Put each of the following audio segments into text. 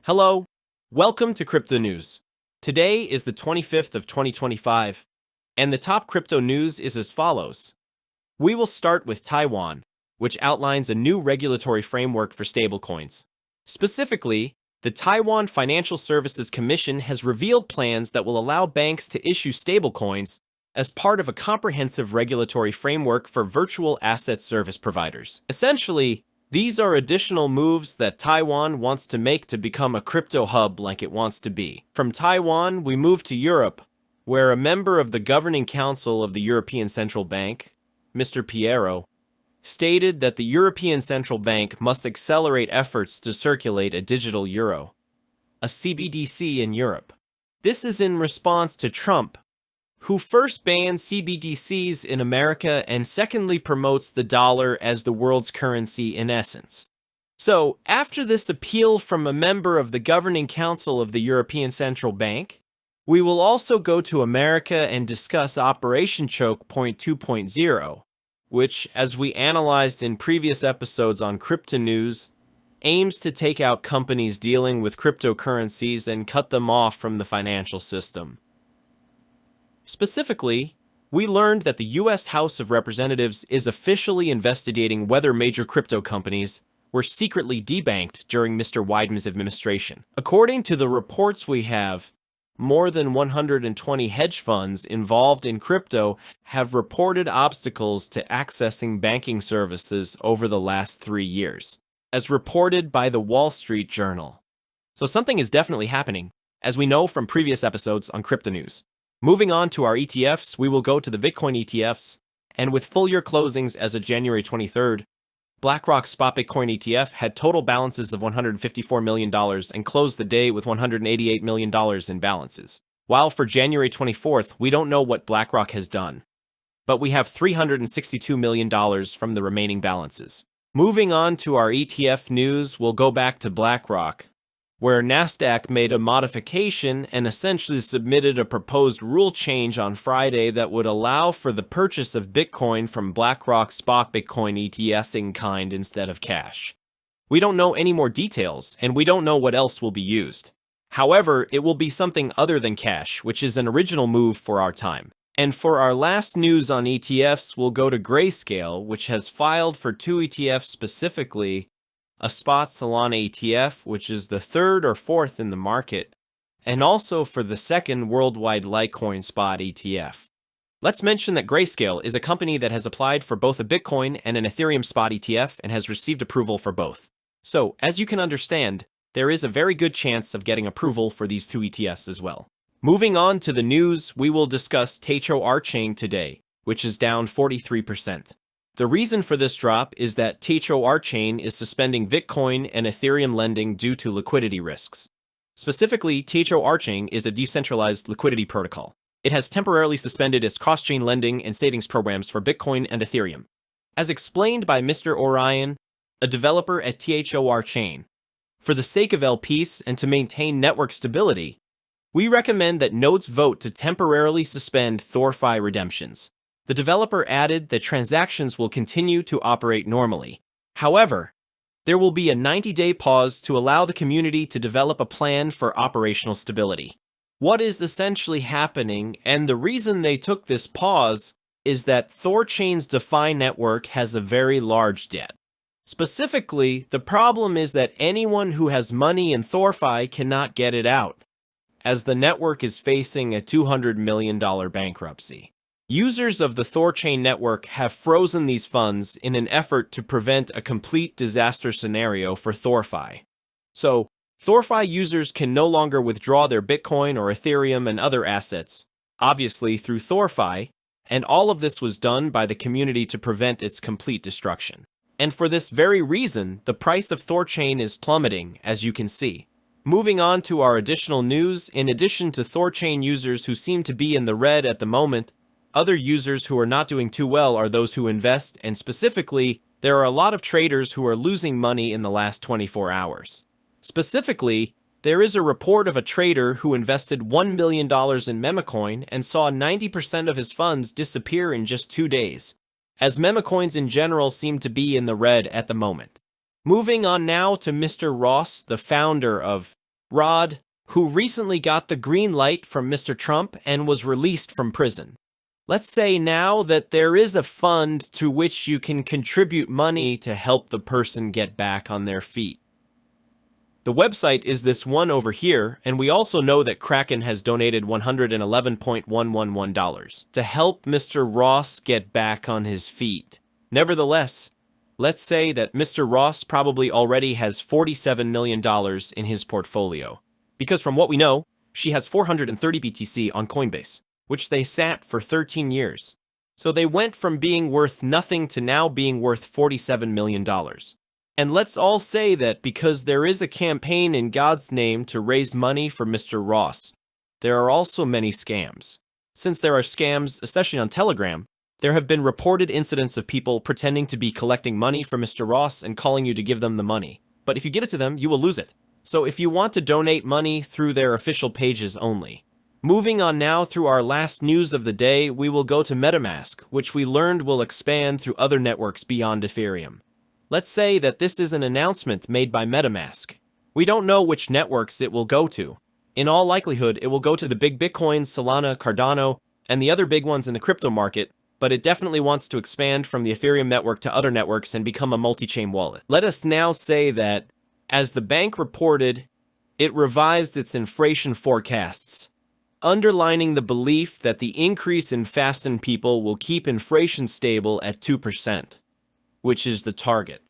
Hello, welcome to Crypto News. Today is the 25th of 2025, and the top crypto news is as follows. We will start with Taiwan, which outlines a new regulatory framework for stablecoins. Specifically, the Taiwan Financial Services Commission has revealed plans that will allow banks to issue stablecoins as part of a comprehensive regulatory framework for virtual asset service providers. Essentially, these are additional moves that Taiwan wants to make to become a crypto hub like it wants to be. From Taiwan, we move to Europe, where a member of the Governing Council of the European Central Bank, Mr. Piero, stated that the European Central Bank must accelerate efforts to circulate a digital euro, a CBDC in Europe. This is in response to Trump, who first banned CBDCs in America and secondly promotes the dollar as the world's currency in essence. So, after this appeal from a member of the Governing Council of the European Central Bank, we will also go to America and discuss Operation Choke 2.0, which, as we analyzed in previous episodes on Crypto News, aims to take out companies dealing with cryptocurrencies and cut them off from the financial system. Specifically, we learned that the U.S. House of Representatives is officially investigating whether major crypto companies were secretly debanked during Mr. Wyden's administration. According to the reports we have, more than 120 hedge funds involved in crypto have reported obstacles to accessing banking services over the last 3 years, as reported by the Wall Street Journal. So something is definitely happening, as we know from previous episodes on Crypto News. Moving on to our ETFs, we will go to the Bitcoin ETFs, and with full year closings as of January 23rd, BlackRock's Spot Bitcoin ETF had total balances of $154 million and closed the day with $188 million in balances. While for January 24th, we don't know what BlackRock has done, but we have $362 million from the remaining balances. Moving on to our ETF news, we'll go back to BlackRock, where Nasdaq made a modification and essentially submitted a proposed rule change on Friday that would allow for the purchase of Bitcoin from BlackRock's Spot Bitcoin ETF in kind instead of cash. We don't know any more details, and we don't know what else will be used. However, it will be something other than cash, which is an original move for our time. And for our last news on ETFs, we'll go to Grayscale, which has filed for 2 ETFs specifically, a spot Solana ETF, which is the 3rd or 4th in the market, and also for the 2nd worldwide Litecoin spot ETF. Let's mention that Grayscale is a company that has applied for both a Bitcoin and an Ethereum spot ETF and has received approval for both. So, as you can understand, there is a very good chance of getting approval for these 2 ETFs as well. Moving on to the news, we will discuss THORChain today, which is down 43%. The reason for this drop is that THORChain is suspending Bitcoin and Ethereum lending due to liquidity risks. Specifically, THORChain is a decentralized liquidity protocol. It has temporarily suspended its cross-chain lending and savings programs for Bitcoin and Ethereum. As explained by Mr. Orion, a developer at THORChain, for the sake of LPs and to maintain network stability, we recommend that nodes vote to temporarily suspend THORFi redemptions. The developer added that transactions will continue to operate normally. However, there will be a 90-day pause to allow the community to develop a plan for operational stability. What is essentially happening, and the reason they took this pause, is that THORChain's DeFi network has a very large debt. Specifically, the problem is that anyone who has money in THORFi cannot get it out, as the network is facing a $200 million bankruptcy. Users of the THORChain network have frozen these funds in an effort to prevent a complete disaster scenario for THORFi. So, THORFi users can no longer withdraw their Bitcoin or Ethereum and other assets, obviously through THORFi, and all of this was done by the community to prevent its complete destruction. And for this very reason, the price of THORChain is plummeting, as you can see. Moving on to our additional news, in addition to THORChain users who seem to be in the red at the moment, other users who are not doing too well are those who invest, and specifically, there are a lot of traders who are losing money in the last 24 hours. Specifically, there is a report of a trader who invested $1 million in Memecoin and saw 90% of his funds disappear in just 2 days, as Memecoins in general seem to be in the red at the moment. Moving on now to Mr. Ross, the founder of Rod, who recently got the green light from Mr. Trump and was released from prison. Let's say now that there is a fund to which you can contribute money to help the person get back on their feet. The website is this one over here, and we also know that Kraken has donated $111.111 to help Mr. Ross get back on his feet. Nevertheless, let's say that Mr. Ross probably already has $47 million in his portfolio, because from what we know, she has 430 BTC on Coinbase, which they sat for 13 years. So they went from being worth nothing to now being worth $47 million. And let's all say that because there is a campaign in God's name to raise money for Mr. Ross, there are also many scams. Since there are scams, especially on Telegram, there have been reported incidents of people pretending to be collecting money for Mr. Ross and calling you to give them the money. But if you get it to them, you will lose it. So if you want to donate money through their official pages only. Moving on now through our last news of the day, we will go to MetaMask, which we learned will expand through other networks beyond Ethereum. Let's say that this is an announcement made by MetaMask. We don't know which networks it will go to. In all likelihood, it will go to the big Bitcoin, Solana, Cardano, and the other big ones in the crypto market, but it definitely wants to expand from the Ethereum network to other networks and become a multi-chain wallet. Let us now say that, as the bank reported, it revised its inflation forecasts, underlining the belief that the increase in fastened people will keep inflation stable at 2%, which is the target.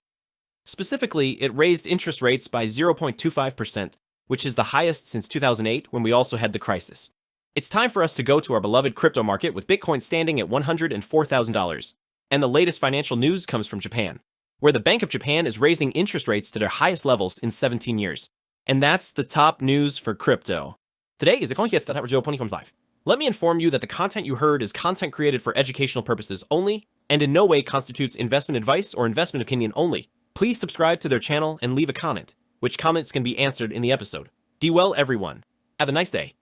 Specifically, it raised interest rates by 0.25%, which is the highest since 2008 when we also had the crisis. It's time for us to go to our beloved crypto market with Bitcoin standing at $104,000. And the latest financial news comes from Japan, where the Bank of Japan is raising interest rates to their highest levels in 17 years. And that's the top news for crypto. Today is the 20th of April 2025. Let me inform you that the content you heard is content created for educational purposes only and in no way constitutes investment advice or investment opinion only. Please subscribe to their channel and leave a comment, which comments can be answered in the episode. Be well, everyone. Have a nice day.